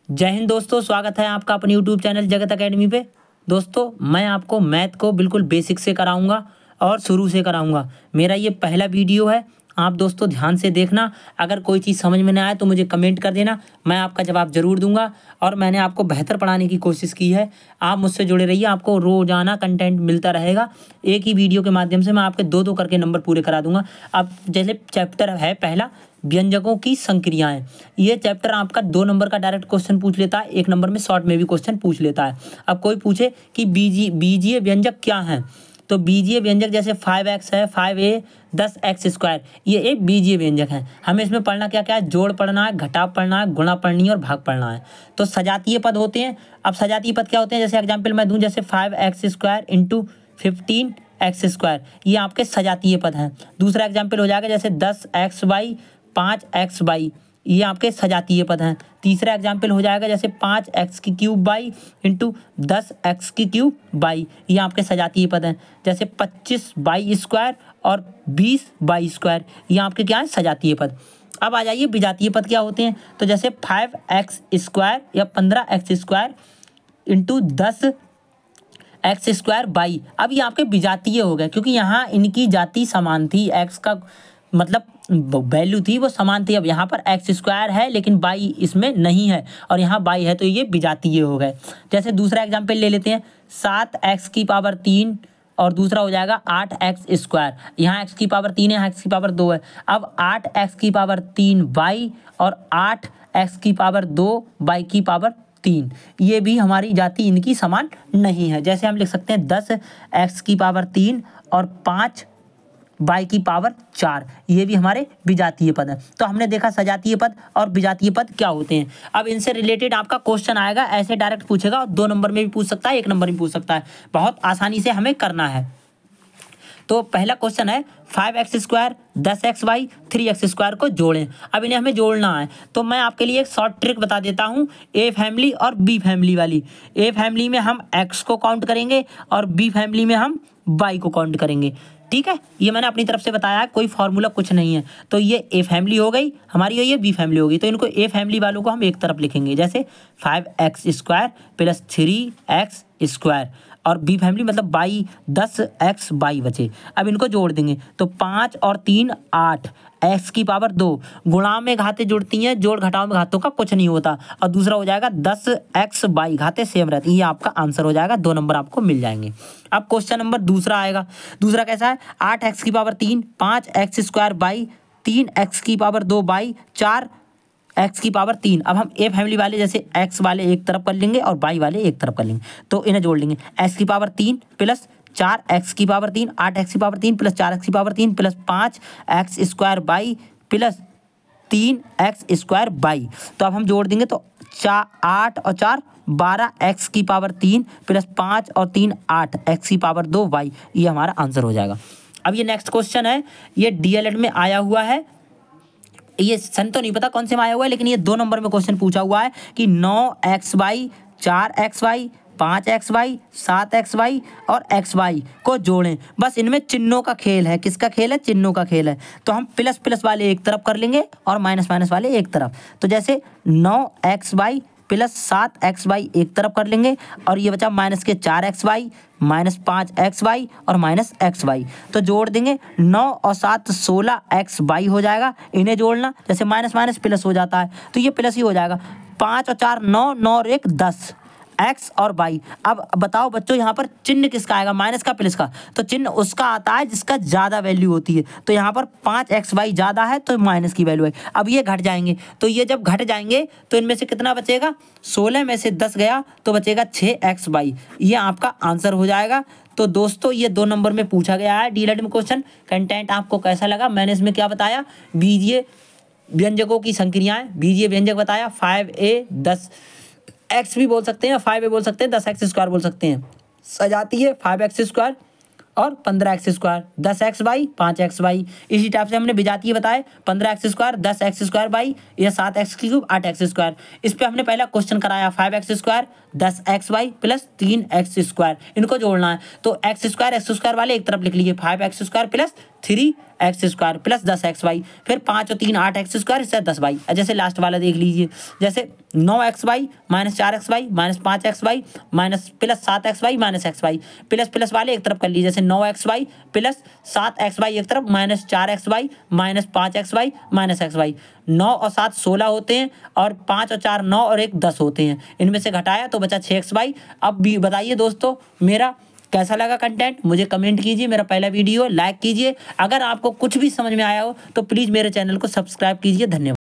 जय हिंद दोस्तों, स्वागत है आपका अपने यूट्यूब चैनल जगत एकेडमी पे। दोस्तों मैं आपको मैथ को बिल्कुल बेसिक से कराऊंगा और शुरू से कराऊंगा। मेरा ये पहला वीडियो है, आप दोस्तों ध्यान से देखना। अगर कोई चीज़ समझ में ना आए तो मुझे कमेंट कर देना, मैं आपका जवाब ज़रूर दूंगा। और मैंने आपको बेहतर पढ़ाने की कोशिश की है। आप मुझसे जुड़े रहिए, आपको रोज़ाना कंटेंट मिलता रहेगा। एक ही वीडियो के माध्यम से मैं आपके दो दो करके नंबर पूरे करा दूंगा। अब जैसे चैप्टर है पहला, व्यंजकों की संक्रियाएं। ये चैप्टर आपका 2 नंबर का डायरेक्ट क्वेश्चन पूछ लेता है, 1 नंबर में शॉर्ट में भी क्वेश्चन पूछ लेता है। अब कोई पूछे कि बीजीय व्यंजक क्या हैं, तो बीजीय व्यंजक जैसे 5x है, 5a 10x², ये एक बीजीय व्यंजक है। हमें इसमें पढ़ना क्या क्या है, जोड़ पढ़ना है, घटाव पढ़ना है, गुणा पढ़नी है और भाग पढ़ना है। तो सजातीय पद होते हैं। अब सजातीय पद क्या होते हैं, जैसे एग्जाम्पल मैं दूं, जैसे 5x² इंटू 15x², ये आपके सजातीय पद हैं। दूसरा एग्जाम्पल हो जाएगा जैसे 10x/5 5x/, ये आपके सजातीय पद हैं। तीसरा एग्जाम्पल हो जाएगा जैसे 5x³ इंटू 10x³ ये आपके सजातीय पद हैं। जैसे 25y² और 20y², ये आपके क्या है, सजातीय पद। अब आ जाइए विजातीय पद क्या होते हैं, तो जैसे 5x² या 15x² इंटू 10x²। अब ये आपके विजातीय हो गए, क्योंकि यहाँ इनकी जाति समान थी, x का मतलब वैल्यू थी वो समान थी। अब यहाँ पर x² है लेकिन y इसमें नहीं है और यहाँ y है, तो ये विजातीय हो गए। जैसे दूसरा एग्जाम्पल ले लेते हैं, 7x³ और दूसरा हो जाएगा 8x²। यहाँ x³ है, यहाँ x2 है। अब 8x³ और 8x², ये भी हमारी जाति इनकी समान नहीं है। जैसे हम लिख सकते हैं 10x³ और 5y4, ये भी हमारे विजातीय पद हैं। तो हमने देखा सजातीय पद और विजातीय पद क्या होते हैं। अब इनसे रिलेटेड आपका क्वेश्चन आएगा, ऐसे डायरेक्ट पूछेगा और 2 नंबर में भी पूछ सकता है, 1 नंबर में पूछ सकता है। बहुत आसानी से हमें करना है। तो पहला क्वेश्चन है 5x², 10xy, 3x² को जोड़ें। अब इन्हें हमें जोड़ना है, तो मैं आपके लिए एक शॉर्ट ट्रिक बता देता हूँ, ए फैमिली और बी फैमिली वाली। ए फैमिली में हम x को काउंट करेंगे और बी फैमिली में हम y को काउंट करेंगे। ठीक है, ये मैंने अपनी तरफ से बताया है, कोई फॉर्मूला कुछ नहीं है। तो ये ए फैमिली हो गई हमारी और ये बी फैमिली हो गई। तो इनको ए फैमिली वालों को हम एक तरफ लिखेंगे, जैसे 5x² प्लस 3x² और बी फैमिली मतलब 10x² बचे। अब इनको जोड़ देंगे तो 5 और 3 8, x²2। गुणा में घातें जुड़ती हैं, जोड़ घटाव में घातों का कुछ नहीं होता। और दूसरा हो जाएगा 10x/, घातें सेम रहती हैं। ये आपका आंसर हो जाएगा, 2 नंबर आपको मिल जाएंगे। अब क्वेश्चन नंबर दूसरा आएगा। दूसरा कैसा है, 8x³, 5x², 3x², 4x3। अब हम ए फैमिली वाले जैसे x वाले एक तरफ कर लेंगे और y वाले एक तरफ कर लेंगे, तो इन्हें जोड़ लेंगे। x³ plus 4x³ 8x³ plus 4x³ plus 5x² plus 3x² तो अब हम जोड़ देंगे तो 8 और 4 12x³ प्लस 5 और 3 8x², ये हमारा आंसर हो जाएगा। अब ये नेक्स्ट क्वेश्चन है, ये डीएलएड में आया हुआ है। ये सन तो नहीं पता कौन से में आया हुआ है, लेकिन ये 2 नंबर में क्वेश्चन पूछा हुआ है कि 9xy, 4xy, 5xy, 7xy और xy को जोड़ें। बस इनमें चिन्हों का खेल है। किसका खेल है, चिन्हों का खेल है। तो हम प्लस प्लस वाले एक तरफ कर लेंगे और माइनस माइनस वाले एक तरफ। तो जैसे 9xy प्लस 7xy एक तरफ कर लेंगे और ये बचा माइनस के 4xy माइनस 5xy और माइनस xy, तो जोड़ देंगे 9 और 7 16xy हो जाएगा। इन्हें जोड़ना, जैसे माइनस माइनस प्लस हो जाता है तो ये प्लस ही हो जाएगा। 5 और 4 9, 9 और 1 10, x और y। अब बताओ बच्चों, यहाँ पर चिन्ह किसका आएगा, माइनस का प्लस का? तो चिन्ह उसका आता है जिसका ज़्यादा वैल्यू होती है। तो यहाँ पर 5xy ज़्यादा है तो माइनस की वैल्यू है। अब ये घट जाएंगे, तो ये जब घट जाएंगे तो इनमें से कितना बचेगा, 16 में से 10 गया तो बचेगा 6xy। ये आपका आंसर हो जाएगा। तो दोस्तों ये 2 नंबर में पूछा गया है डीएलएड में क्वेश्चन। कंटेंट आपको कैसा लगा, मैंने इसमें क्या बताया, बीजीय व्यंजकों की संक्रियाएं, बीजीय व्यंजक बताया। 5a 10x भी बोल सकते हैं, 5a बोल सकते हैं, 10x² बोल सकते हैं। सजातीय 5x² और 15x², 10xy 5xy। इसी टाइप से हमने विजातीय बताए 15x², 10x², या 7x³ 8x²। इस पे हमने पहला क्वेश्चन कराया 5x², 10xy प्लस 3x²। इनको जोड़ना है तो x² वाले एक तरफ लिख लीजिए, 5x² plus 3 x square plus 10xy, फिर 5 और 3 8x स्क्वायर इससे 10y। जैसे लास्ट वाला देख लीजिए, जैसे 9xy minus 4xy minus 5xy minus plus 7xy minus xy, plus plus वाले एक तरफ कर लीजिए, जैसे 9xy प्लस 7xy एक तरफ minus 4xy minus 5xy minus xy। 9 और 7 16 होते हैं और 5 और 4 9 और 1 10 होते हैं, इनमें से घटाया तो बचा 6xy। अब भी बताइए दोस्तों मेरा कैसा लगा कंटेंट, मुझे कमेंट कीजिए, मेरा पहला वीडियो लाइक कीजिए, अगर आपको कुछ भी समझ में आया हो तो प्लीज़ मेरे चैनल को सब्सक्राइब कीजिए। धन्यवाद।